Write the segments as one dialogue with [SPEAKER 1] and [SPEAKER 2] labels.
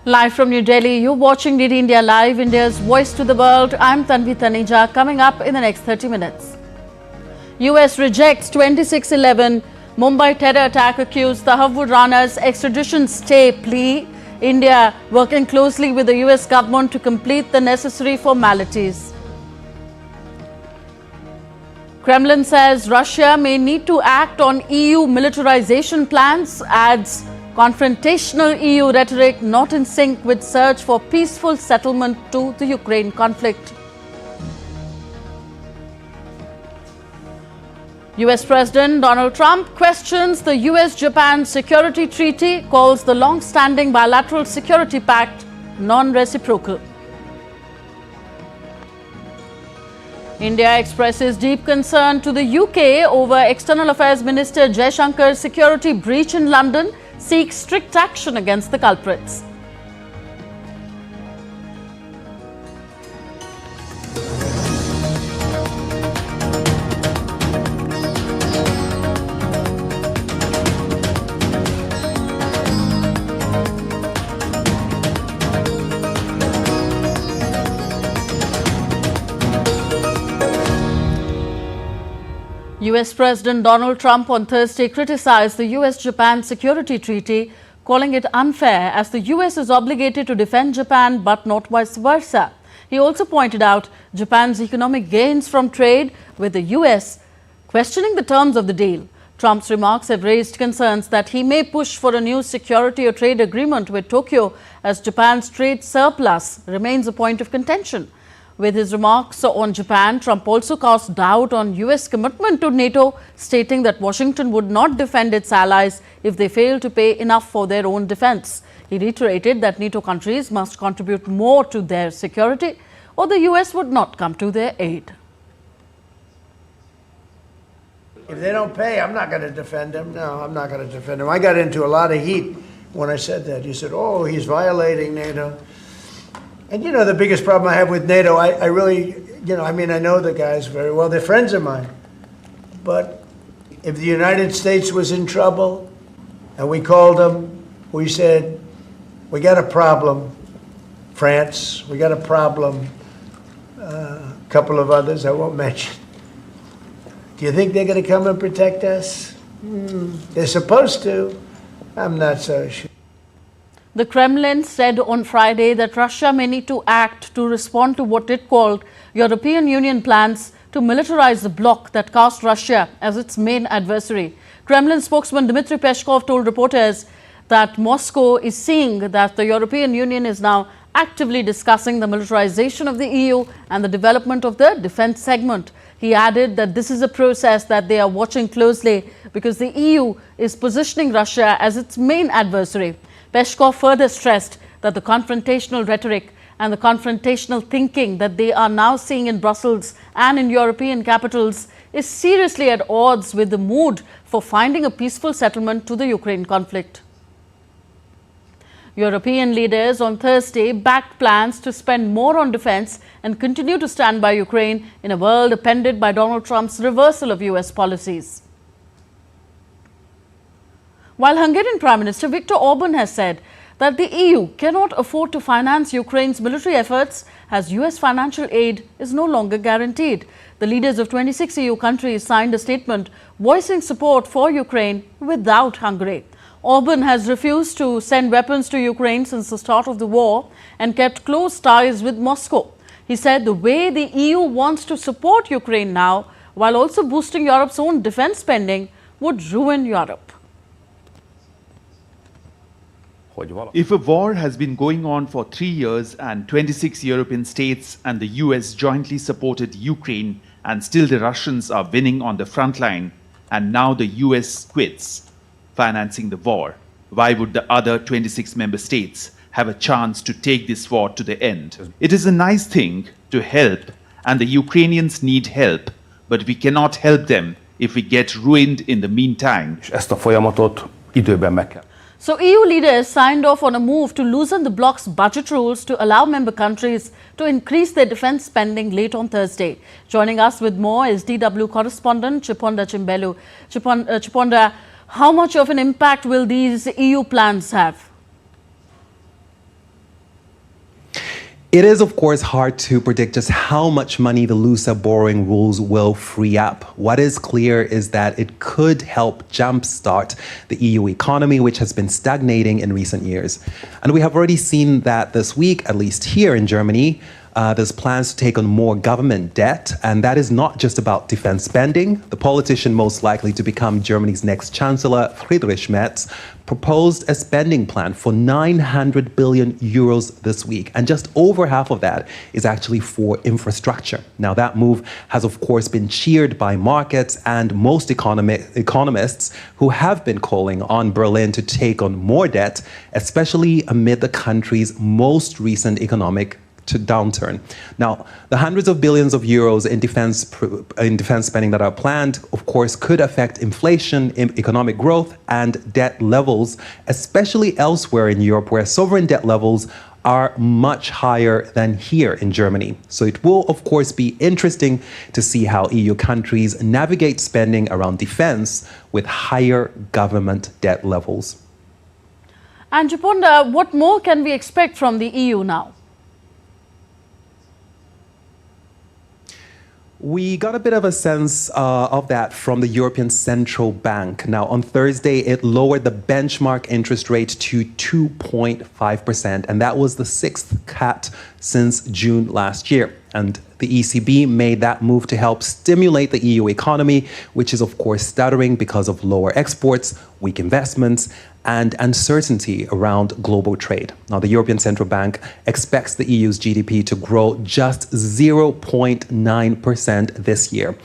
[SPEAKER 1] Live from New Delhi, you're watching DD India Live, India's voice to the world. I'm Tanvi Taneja. Coming up in the next 30 minutes. US rejects 26/11 Mumbai terror attack accused Prasar Rana's extradition stay plea. India working closely with the US government to complete the necessary formalities. Kremlin says Russia may need to act on EU militarization plans, adds confrontational EU rhetoric not in sync with search for peaceful settlement to the Ukraine conflict. US President Donald Trump questions the US-Japan security treaty, calls the long-standing bilateral security pact non-reciprocal. India expresses deep concern to the UK over External Affairs Minister Jaishankar's security breach in London, seeks strict action against the culprits. US President Donald Trump on Thursday criticized the US-Japan security treaty, calling it unfair as the US is obligated to defend Japan but not vice versa. He also pointed out Japan's economic gains from trade with the US, questioning the terms of the deal. Trump's remarks have raised concerns that he may push for a new security or trade agreement with Tokyo as Japan's trade surplus remains a point of contention. With his remarks on Japan, Trump also cast doubt on US commitment to NATO, stating that Washington would not defend its allies if they fail to pay enough for their own defense. He reiterated that NATO countries must contribute more to their security or the US would not come to their aid.
[SPEAKER 2] If they don't pay, I'm not going to defend them. No, I'm not going to defend them. I got into a lot of heat when I said that. You said, oh, he's violating NATO. And, you know, the biggest problem I have with NATO, I really, you know, I mean, I know the guys very well. They're friends of mine. But if the United States was in trouble and we called them, we said, we got a problem, France, we got a problem, a couple of others I won't mention. Do you think they're going to come and protect us? They're supposed to. I'm not so sure.
[SPEAKER 1] The Kremlin said on Friday that Russia may need to act to respond to what it called European Union plans to militarize the bloc that cast Russia as its main adversary. Kremlin spokesman Dmitry Peskov told reporters that Moscow is seeing that the European Union is now actively discussing the militarization of the EU and the development of the defense segment. He added that this is a process that they are watching closely because the EU is positioning Russia as its main adversary. Peskov further stressed that the confrontational rhetoric and the confrontational thinking that they are now seeing in Brussels and in European capitals is seriously at odds with the mood for finding a peaceful settlement to the Ukraine conflict. European leaders on Thursday backed plans to spend more on defense and continue to stand by Ukraine in a world upended by Donald Trump's reversal of US policies. While Hungarian Prime Minister Viktor Orban has said that the EU cannot afford to finance Ukraine's military efforts as US financial aid is no longer guaranteed. The leaders of 26 EU countries signed a statement voicing support for Ukraine without Hungary. Orban has refused to send weapons to Ukraine since the start of the war and kept close ties with Moscow. He said the way the EU wants to support Ukraine now, while also boosting Europe's own defense spending, would ruin Europe.
[SPEAKER 3] If a war has been going on for 3 years and 26 European states and the US jointly supported Ukraine and still the Russians are winning on the front line and now the US quits financing the war, why would the other 26 member states have a chance to take this war to the end? It is a nice thing to help and the Ukrainians need help, but we cannot help them if we get ruined in the meantime.
[SPEAKER 4] Ezt a folyamatot időben meg kell.
[SPEAKER 1] So EU leaders signed off on a move to loosen the bloc's budget rules to allow member countries to increase their defense spending late on Thursday. Joining us with more is DW correspondent Chiponda Chimbelu. Chiponda, how much of an impact will these EU plans have?
[SPEAKER 5] It is, of course, hard to predict just how much money the looser borrowing rules will free up. What is clear is that it could help jumpstart the EU economy, which has been stagnating in recent years. And we have already seen that this week, at least here in Germany, there's plans to take on more government debt, and that is not just about defense spending. The politician most likely to become Germany's next chancellor, Friedrich Merz, proposed a spending plan for 900 billion euros this week, and just over half of that is actually for infrastructure. Now, that move has, of course, been cheered by markets and most economists who have been calling on Berlin to take on more debt, especially amid the country's most recent economic downturn. Now, the hundreds of billions of euros in defense spending that are planned, of course, could affect inflation, economic growth, and debt levels, especially elsewhere in Europe, where sovereign debt levels are much higher than here in Germany. So it will, of course, be interesting to see how EU countries navigate spending around defense with higher government debt levels.
[SPEAKER 1] And Japonda, what more can we expect from the EU now?
[SPEAKER 5] We got a bit of a sense of that from the European Central Bank. Now, on Thursday, it lowered the benchmark interest rate to 2.5%, and that was the sixth cut since June last year. And the ECB made that move to help stimulate the EU economy, which is, of course, stuttering because of lower exports, weak investments, and uncertainty around global trade. Now, the European Central Bank expects the EU's GDP to grow just 0.9% this year.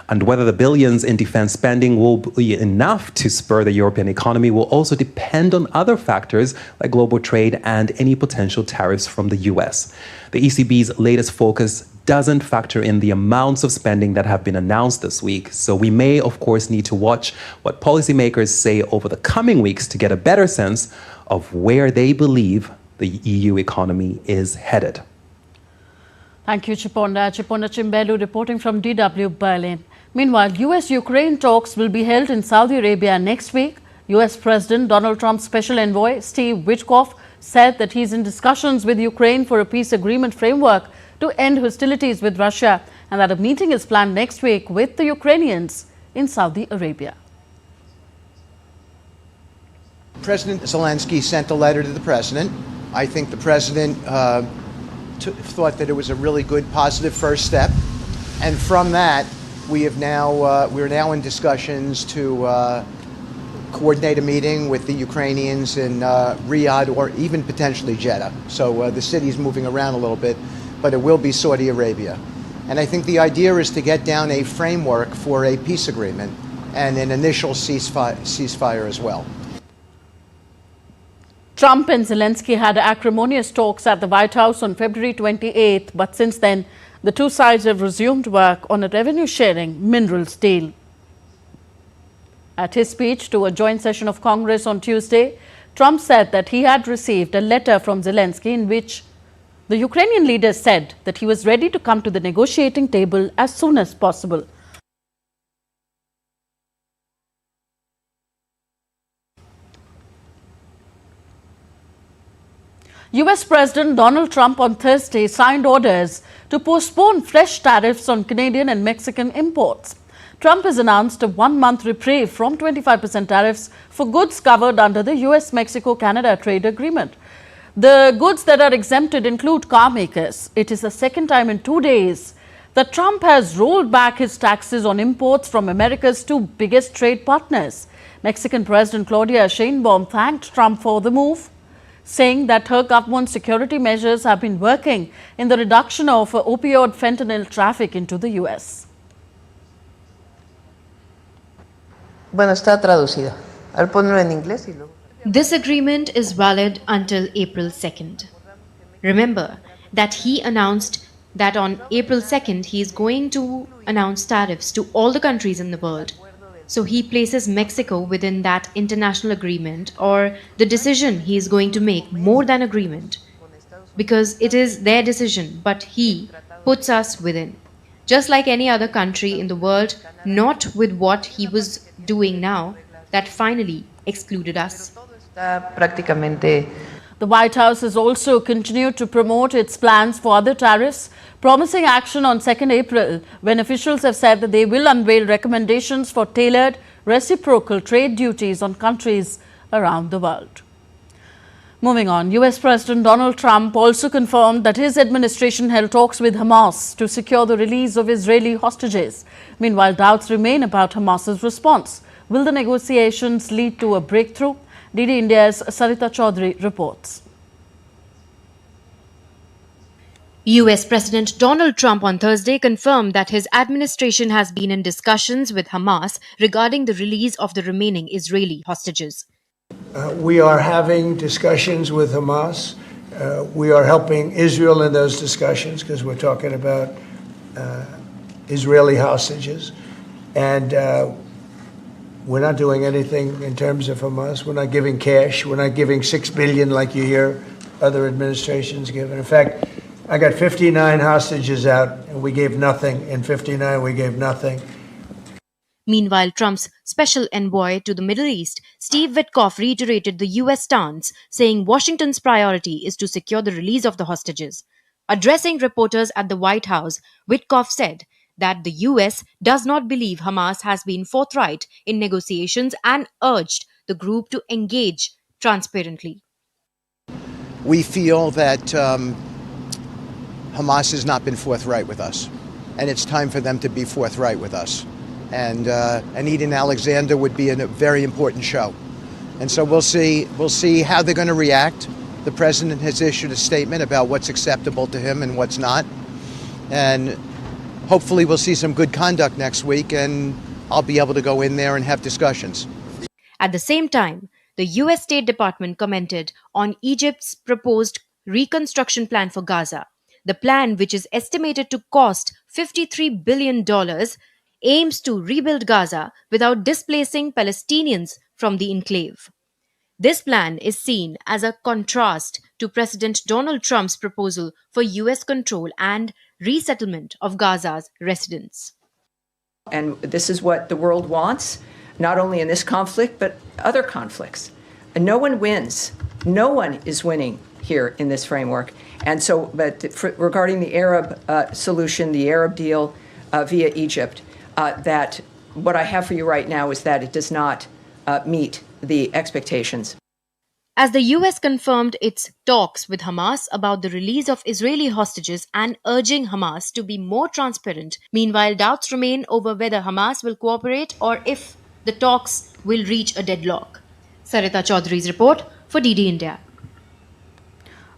[SPEAKER 5] And whether the billions in defense spending will be enough to spur the European economy will also depend on other factors like global trade and any potential tariffs from the US. The ECB's latest focus doesn't factor in the amounts of spending that have been announced this week. So we may, of course, need to watch what policymakers say over the coming weeks to get a better sense of where they believe the EU economy is headed.
[SPEAKER 1] Thank you, Chiponda. Chiponda Chimbelu reporting from DW Berlin. Meanwhile, US-Ukraine talks will be held in Saudi Arabia next week. US President Donald Trump's special envoy, Steve Witkoff, said that he's in discussions with Ukraine for a peace agreement framework to end hostilities with Russia, and that a meeting is planned next week with the Ukrainians in Saudi Arabia.
[SPEAKER 2] President Zelensky sent a letter to the president. I think the president thought that it was a really good, positive first step, and from that, we're now in discussions to coordinate a meeting with the Ukrainians in Riyadh or even potentially Jeddah. So the city's moving around a little bit, but it will be Saudi Arabia. And I think the idea is to get down a framework for a peace agreement and an initial ceasefire as well.
[SPEAKER 1] Trump and Zelensky had acrimonious talks at the White House on February 28th, but since then, the two sides have resumed work on a revenue-sharing minerals deal. At his speech to a joint session of Congress on Tuesday, Trump said that he had received a letter from Zelensky in which the Ukrainian leader said that he was ready to come to the negotiating table as soon as possible. US President Donald Trump on Thursday signed orders to postpone fresh tariffs on Canadian and Mexican imports. Trump has announced a one-month reprieve from 25% tariffs for goods covered under the US-Mexico-Canada trade agreement. The goods that are exempted include car makers. It is the second time in 2 days that Trump has rolled back his taxes on imports from America's two biggest trade partners. Mexican President Claudia Sheinbaum thanked Trump for the move, saying that her government's security measures have been working in the reduction of opioid fentanyl traffic into the US.
[SPEAKER 6] Bueno, está traducido. A ver, ponlo en inglés y luego.
[SPEAKER 7] This agreement is valid until April 2nd. Remember that he announced that on April 2nd he is going to announce tariffs to all the countries in the world. So he places Mexico within that international agreement, or the decision he is going to make more than agreement, because it is their decision, but he puts us within. Just like any other country in the world, not with what he was doing now, that finally excluded us.
[SPEAKER 1] The White House has also continued to promote its plans for other tariffs, promising action on 2nd April, when officials have said that they will unveil recommendations for tailored reciprocal trade duties on countries around the world. Moving on, US President Donald Trump also confirmed that his administration held talks with Hamas to secure the release of Israeli hostages. Meanwhile, doubts remain about Hamas's response. Will the negotiations lead to a breakthrough? DD India's Sarita Chaudhary reports.
[SPEAKER 7] US President Donald Trump on Thursday confirmed that his administration has been in discussions with Hamas regarding the release of the remaining Israeli hostages.
[SPEAKER 2] We are having discussions with Hamas. We are helping Israel in those discussions because we're talking about Israeli hostages. And we're not doing anything in terms of Hamas. We're not giving cash. We're not giving $6 billion like you hear other administrations give. And in fact, I got 59 hostages out, and we gave nothing. In 59, we gave nothing.
[SPEAKER 7] Meanwhile, Trump's special envoy to the Middle East, Steve Witkoff, reiterated the US stance, saying Washington's priority is to secure the release of the hostages. Addressing reporters at the White House, Witkoff said that the US does not believe Hamas has been forthright in negotiations and urged the group to engage transparently.
[SPEAKER 8] We feel that Hamas has not been forthright with us, and it's time for them to be forthright with us. And Eden Alexander would be a very important show. And so we'll see how they're going to react. The president has issued a statement about what's acceptable to him and what's not. And hopefully we'll see some good conduct next week, and I'll be able to go in there and have discussions.
[SPEAKER 7] At the same time, the US State Department commented on Egypt's proposed reconstruction plan for Gaza. The plan, which is estimated to cost $53 billion, aims to rebuild Gaza without displacing Palestinians from the enclave. This plan is seen as a contrast to President Donald Trump's proposal for US control and resettlement of Gaza's residents.
[SPEAKER 9] And this is what the world wants, not only in this conflict, but other conflicts. And no one wins. No one is winning here in this framework. And so, regarding the Arab solution, the Arab deal via Egypt, that what I have for you right now is that it does not meet the expectations.
[SPEAKER 7] As the US confirmed its talks with Hamas about the release of Israeli hostages and urging Hamas to be more transparent, meanwhile doubts remain over whether Hamas will cooperate or if the talks will reach a deadlock. Sarita Chaudhary's report for DD India.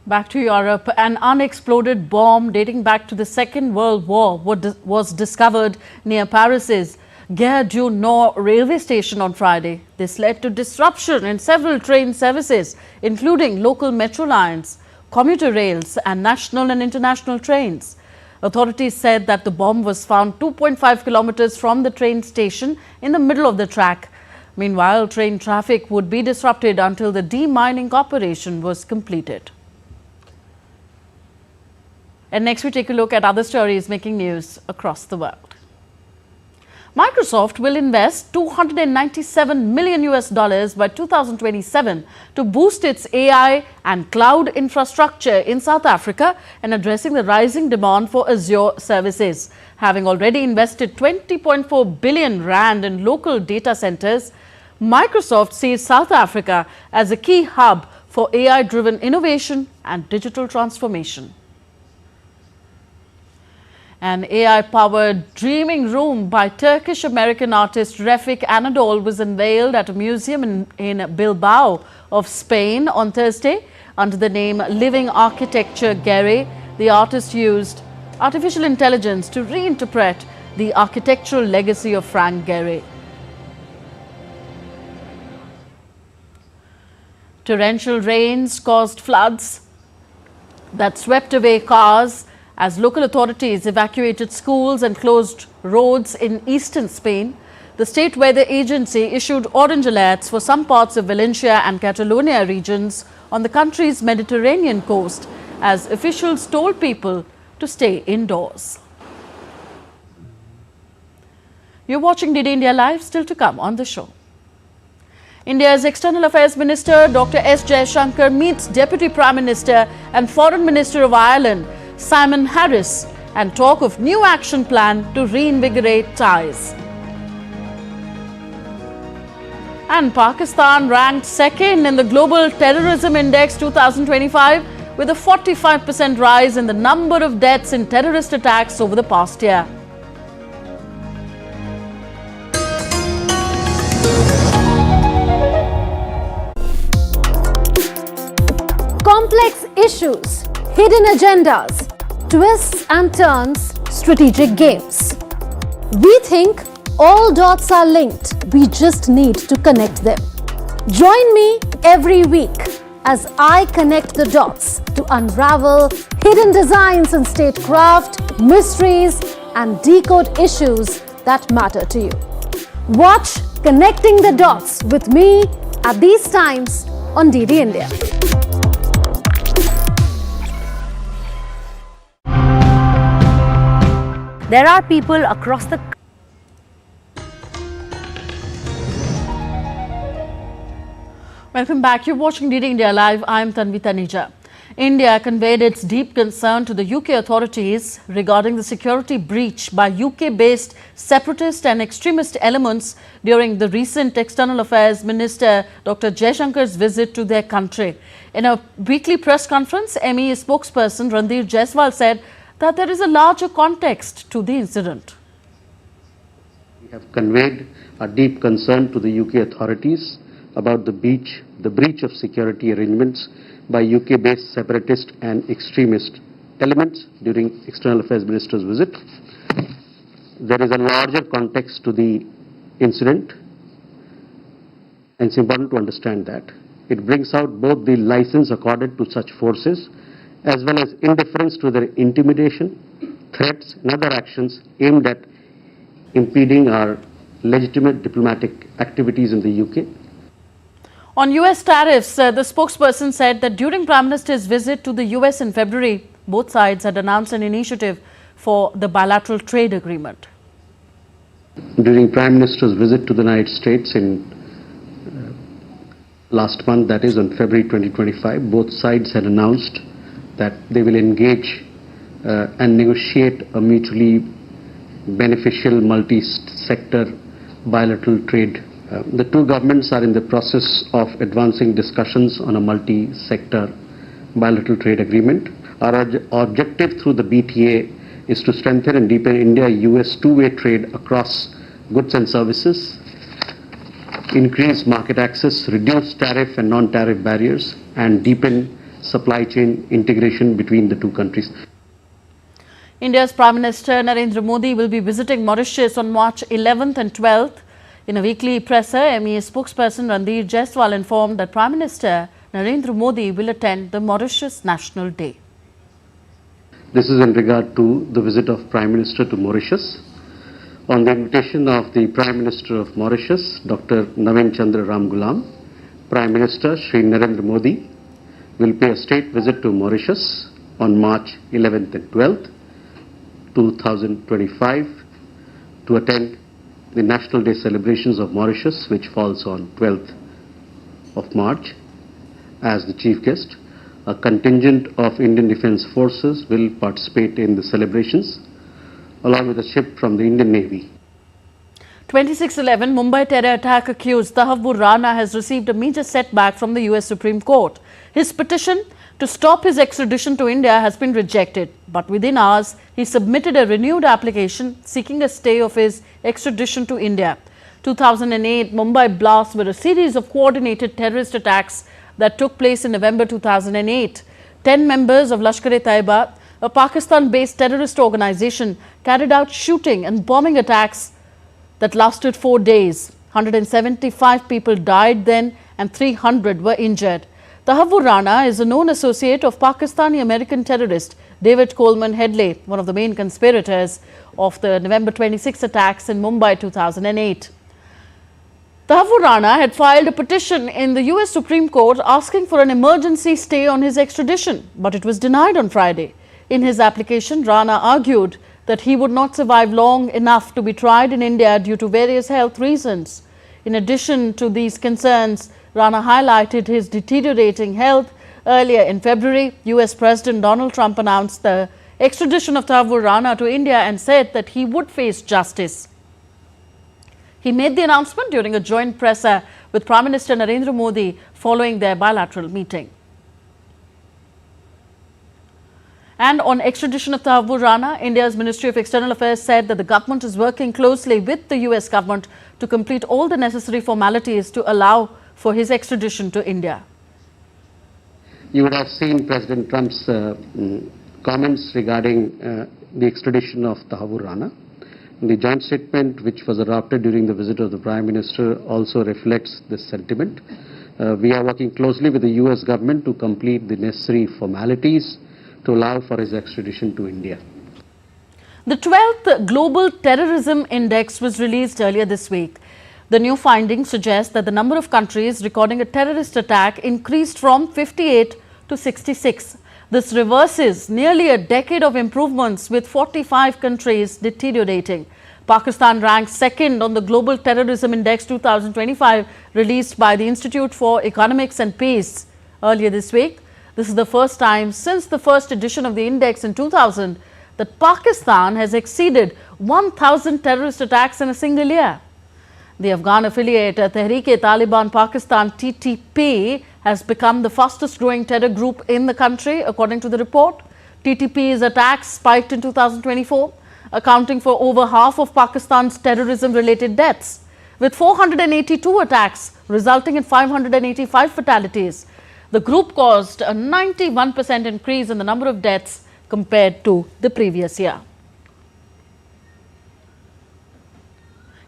[SPEAKER 1] Back to Europe, an unexploded bomb dating back to the Second World War was discovered near Paris's Gare du Nord railway station on Friday. This led to disruption in several train services, including local metro lines, commuter rails and national and international trains. Authorities said that the bomb was found 2.5 kilometers from the train station in the middle of the track. Meanwhile, train traffic would be disrupted until the demining operation was completed. And next we take a look at other stories making news across the world. Microsoft will invest $297 million by 2027 to boost its AI and cloud infrastructure in South Africa and addressing the rising demand for Azure services. Having already invested 20.4 billion rand in local data centers, Microsoft sees South Africa as a key hub for AI-driven innovation and digital transformation. An AI-powered dreaming room by Turkish-American artist Refik Anadol was unveiled at a museum in Bilbao of Spain on Thursday. Under the name Living Architecture Gallery, the artist used artificial intelligence to reinterpret the architectural legacy of Frank Gehry. Torrential rains caused floods that swept away cars as local authorities evacuated schools and closed roads in eastern Spain. The state weather agency issued orange alerts for some parts of Valencia and Catalonia regions on the country's Mediterranean coast as officials told people to stay indoors. You're watching DD India Live, still to come on the show. India's External Affairs Minister Dr. S. Jaishankar meets Deputy Prime Minister and Foreign Minister of Ireland Simon Harris and talk of new action plan to reinvigorate ties. And Pakistan ranked second in the Global Terrorism Index 2025 with a 45% rise in the number of deaths in terrorist attacks over the past year.
[SPEAKER 10] Complex issues, hidden agendas, twists and turns, strategic games. We think all dots are linked. We just need to connect them. Join me every week as I connect the dots to unravel hidden designs in statecraft, mysteries, and decode issues that matter to you. Watch Connecting the Dots with me at these times on DD India. There are people across the
[SPEAKER 1] Welcome back. You're watching DD India Live. I'm Tanvi Taneja. India conveyed its deep concern to the UK authorities regarding the security breach by UK-based separatist and extremist elements during the recent External Affairs Minister Dr. Jaishankar's visit to their country. In a weekly press conference, MEA spokesperson Ranveer Jaiswal said that there is a larger context to the incident.
[SPEAKER 11] We have conveyed a deep concern to the UK authorities about the breach of security arrangements by UK-based separatist and extremist elements during External Affairs Minister's visit. There is a larger context to the incident, and it's important to understand that. It brings out both the license accorded to such forces as well as indifference to their intimidation, threats and other actions aimed at impeding our legitimate diplomatic activities in the UK.
[SPEAKER 1] On US tariffs, the spokesperson said that during Prime Minister's visit to the US in February, both sides had announced an initiative for the bilateral trade agreement.
[SPEAKER 11] During Prime Minister's visit to the United States in last month, that is on February 2025, both sides had announced that they will engage and negotiate a mutually beneficial multi-sector bilateral trade. The two governments are in the process of advancing discussions on a multi-sector bilateral trade agreement. Our objective through the BTA is to strengthen and deepen India-US two-way trade across goods and services, increase market access, reduce tariff and non-tariff barriers, and deepen supply chain integration between the two countries.
[SPEAKER 1] India's Prime Minister Narendra Modi will be visiting Mauritius on March 11th and 12th. In a weekly presser, MEA spokesperson Ranveer Jaiswal informed that Prime Minister Narendra Modi will attend the Mauritius National Day.
[SPEAKER 11] This is in regard to the visit of Prime Minister to Mauritius. On the invitation of the Prime Minister of Mauritius, Dr. Navin Chandra Ramgoolam, Prime Minister Shri Narendra Modi will pay a state visit to Mauritius on March 11th and 12th, 2025 to attend the National Day celebrations of Mauritius, which falls on 12th of March. As the chief guest, a contingent of Indian Defence Forces will participate in the celebrations, along with a ship from the Indian Navy.
[SPEAKER 1] 26/11 Mumbai terror attack accused Tahavvur Rana has received a major setback from the US Supreme Court. His petition to stop his extradition to India has been rejected, but within hours he submitted a renewed application seeking a stay of his extradition to India. 2008 Mumbai blasts were a series of coordinated terrorist attacks that took place in November 2008. 10 members of Lashkar-e-Taiba, a Pakistan-based terrorist organization, carried out shooting and bombing attacks that lasted 4 days. 175 people died then and 300 were injured. Tahavvur Rana is a known associate of Pakistani-American terrorist David Coleman Headley, one of the main conspirators of the November 26 attacks in Mumbai 2008. Tahavvur Rana had filed a petition in the US Supreme Court asking for an emergency stay on his extradition, but it was denied on Friday. In his application, Rana argued that he would not survive long enough to be tried in India due to various health reasons. In addition to these concerns, Rana highlighted his deteriorating health. Earlier in February, US President Donald Trump announced the extradition of Rana to India and said that he would face justice. He made the announcement during a joint presser with Prime Minister Narendra Modi following their bilateral meeting. And on extradition of Rana, India's Ministry of External Affairs said that the government is working closely with the US government to complete all the necessary formalities to allow for his extradition to India.
[SPEAKER 11] You would have seen President Trump's comments regarding the extradition of Rana. The joint statement, which was adopted during the visit of the Prime Minister, also reflects this sentiment. We are working closely with the US government to complete the necessary formalities to allow for his extradition to India.
[SPEAKER 1] The 12th Global Terrorism Index was released earlier this week. The new findings suggest that the number of countries recording a terrorist attack increased from 58 to 66. This reverses nearly a decade of improvements, with 45 countries deteriorating. Pakistan ranks second on the Global Terrorism Index 2025, released by the Institute for Economics and Peace earlier this week. This is the first time since the first edition of the index in 2000 that Pakistan has exceeded 1,000 terrorist attacks in a single year. The Afghan affiliate Tehreek-e-Taliban Pakistan (TTP) has become the fastest growing terror group in the country, according to the report. TTP's attacks spiked in 2024, accounting for over half of Pakistan's terrorism-related deaths, with 482 attacks resulting in 585 fatalities. The group caused a 91% increase in the number of deaths compared to the previous year.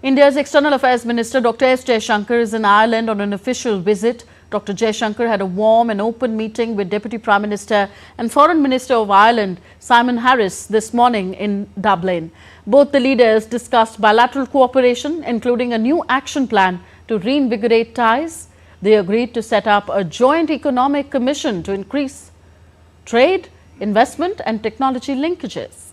[SPEAKER 1] India's External Affairs Minister Dr. S. Jaishankar is in Ireland on an official visit. Dr. Jaishankar had a warm and open meeting with Deputy Prime Minister and Foreign Minister of Ireland, Simon Harris, this morning in Dublin. Both the leaders discussed bilateral cooperation, including a new action plan to reinvigorate ties. They agreed to set up a joint economic commission to increase trade, investment and technology linkages.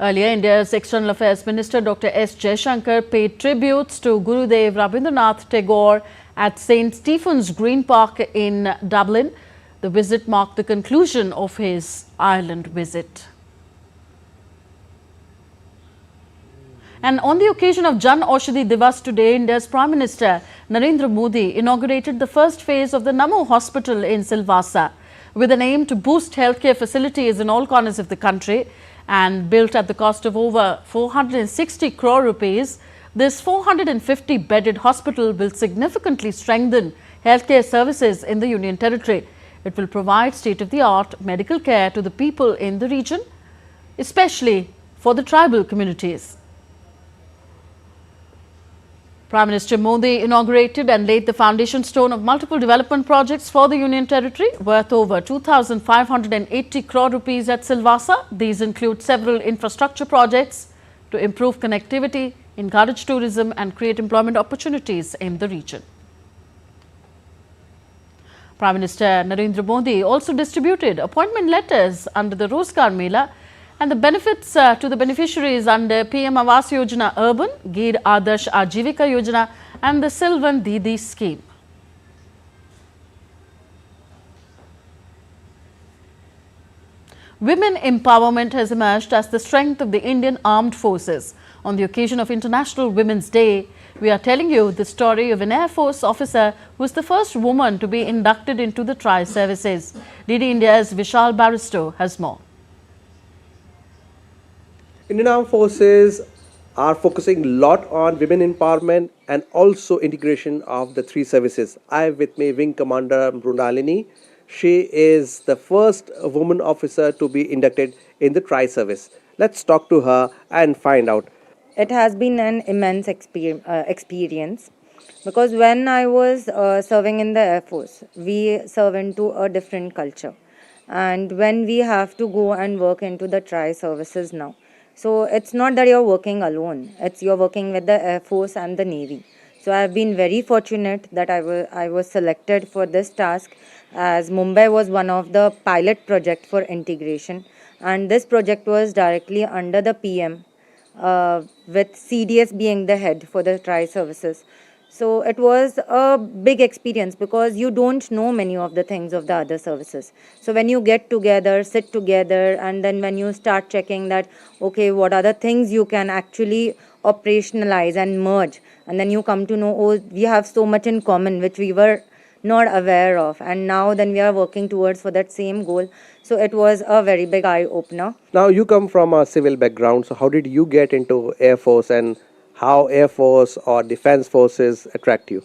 [SPEAKER 1] Earlier, India's External Affairs Minister Dr. S. Jaishankar paid tributes to Gurudev Rabindranath Tagore at St. Stephen's Green Park in Dublin. The visit marked the conclusion of his Ireland visit. And on the occasion of Jan Aushadhi Divas today, India's Prime Minister Narendra Modi inaugurated the first phase of the Namo Hospital in Silvassa, with an aim to boost healthcare facilities in all corners of the country. And built at the cost of over 460 crore rupees, this 450-bedded hospital will significantly strengthen healthcare services in the Union Territory. It will provide state-of-the-art medical care to the people in the region, especially for the tribal communities. Prime Minister Modi inaugurated and laid the foundation stone of multiple development projects for the Union Territory worth over 2,580 crore rupees at Silvassa. These include several infrastructure projects to improve connectivity, encourage tourism and create employment opportunities in the region. Prime Minister Narendra Modi also distributed appointment letters under the Rozgar Mela and the benefits to the beneficiaries under PM Awas Yojana Urban, Gir Adarsh Ajivika Yojana and the Silvan Didi scheme. Women empowerment has emerged as the strength of the Indian Armed Forces. On the occasion of International Women's Day, we are telling you the story of an Air Force officer who is the first woman to be inducted into the tri-services. DD India's Vishal Baristo has more.
[SPEAKER 12] Indian Armed Forces are focusing a lot on women empowerment and also integration of the three services. I have with me Wing Commander Mrunalini. She is the first woman officer to be inducted in the tri-service. Let's talk to her and find out.
[SPEAKER 13] It has been an immense experience because when I was serving in the Air Force, we serve into a different culture. And when we have to go and work into the tri-services now, so it's not that you're working alone, you're working with the Air Force and the Navy. So I've been very fortunate that I was selected for this task, as Mumbai was one of the pilot project for integration, and this project was directly under the PM with CDS being the head for the tri-services. So it was a big experience because you don't know many of the things of the other services. So when you get together, sit together, and then when you start checking that, okay, what are the things you can actually operationalize and merge, and then you come to know, oh, we have so much in common which we were not aware of, and now then we are working towards for that same goal. So it was a very big eye-opener.
[SPEAKER 12] Now you come from a civil background, so how did you get into Air Force, and how Air Force or Defense Forces attract you?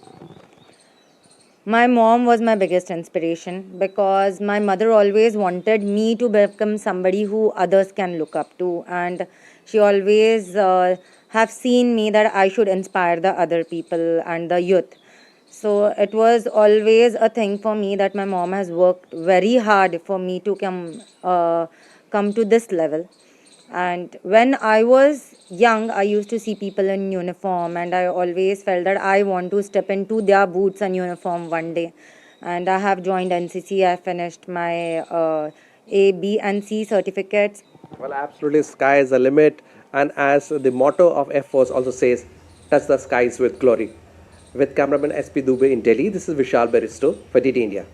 [SPEAKER 13] My mom was my biggest inspiration because my mother always wanted me to become somebody who others can look up to, and she always have seen me that I should inspire the other people and the youth. So it was always a thing for me that my mom has worked very hard for me to come to this level. And when I was young, I used to see people in uniform, and I always felt that I want to step into their boots and uniform one day. And I have joined NCC. I finished my A, B and C certificates.
[SPEAKER 12] Well, absolutely, sky is the limit. And as the motto of Air Force also says, touch the skies with glory. With cameraman SP Dubey in Delhi, this is Vishal Baristo for DD India.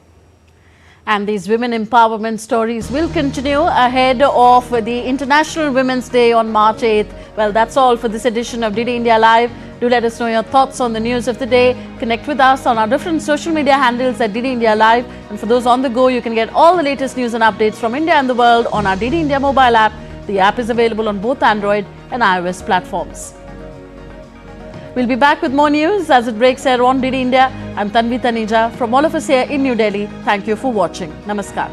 [SPEAKER 1] And these women empowerment stories will continue ahead of the International Women's Day on March 8th. Well, that's all for this edition of DD India Live. Do let us know your thoughts on the news of the day. Connect with us on our different social media handles at DD India Live. And for those on the go, you can get all the latest news and updates from India and the world on our DD India mobile app. The app is available on both Android and iOS platforms. We'll be back with more news as it breaks here on DD India. I'm Tanvi Taneja from all of us here in New Delhi. Thank you for watching. Namaskar.